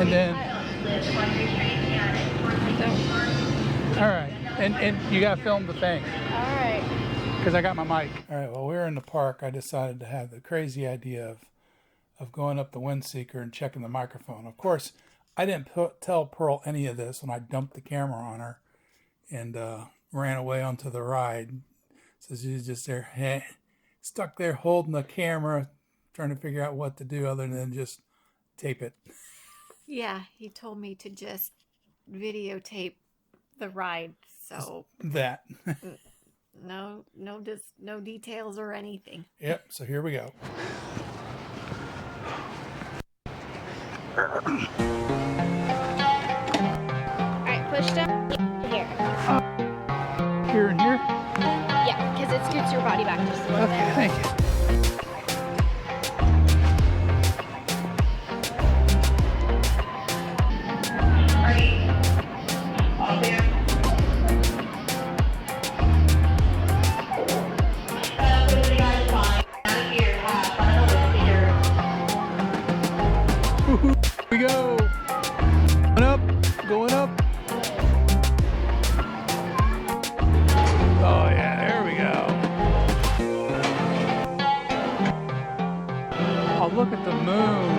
And then, all right, and you got to film the thing. All right. Because I got my mic. All right, while we were in the park, I decided to have the crazy idea of going up the Windseeker and checking the microphone. Of course, I didn't tell Pearl any of this when I dumped the camera on her and ran away onto the ride. So she's just there, stuck there holding the camera, trying to figure out what to do other than just tape it. Yeah, he told me to just videotape the ride, so that. no details or anything. Yep, so here we go. Alright, push down here. Here and here? Yeah, because it scoots your body back just a little bit. Okay, thank you. We go. Going up. Oh yeah, there we go. Oh, look at the moon.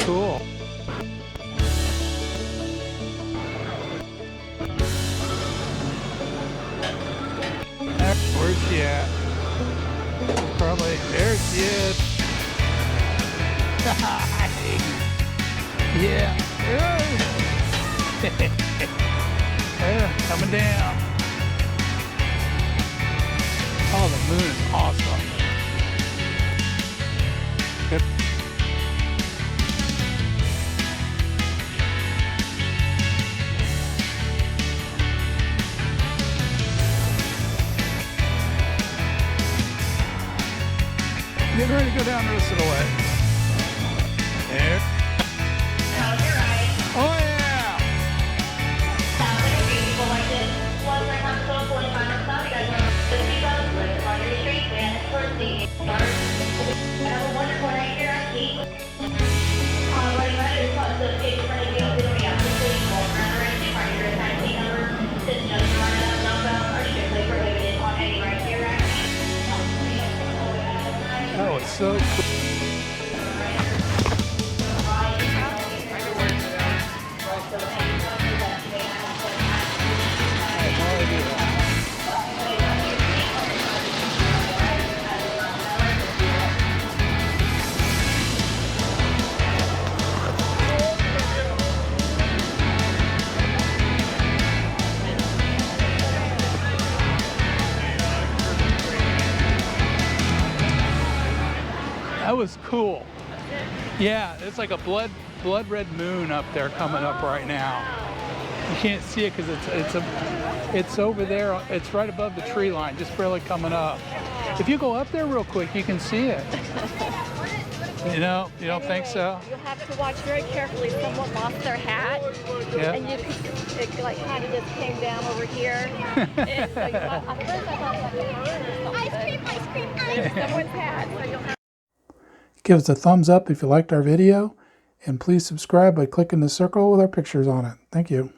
Cool. Where's she at? Probably, there she is. Yeah. Yeah, coming down. Oh, the moon is awesome. Good. Getting ready to go down the rest of the way. There. Oh yeah! Sounds like a beautiful like this. Once I come to 45 minutes out, you guys know the seatbelts, lift on your street, and towards the have a wonderful night here at Keith. Alrighty, my name is Plus, so escape from the field, it'll be out to sleep, walk around the rest of your your time seat number. This just running up, dumbbells are strictly prohibited on any right here at That was so cool. was cool. Yeah, it's like a blood red moon up there coming up right now. You can't see it because it's over there. It's right above the tree line, just barely coming up. If you go up there real quick, you can see it. You know, you don't think so? You'll have to watch very carefully. Someone lost their hat, Yeah. and it like kind of just came down over here. And so at first I thought it was like a bird or something. Ice cream, There's someone's hat, so you'll have. Give us a thumbs up if you liked our video, and please subscribe by clicking the circle with our pictures on it. Thank you.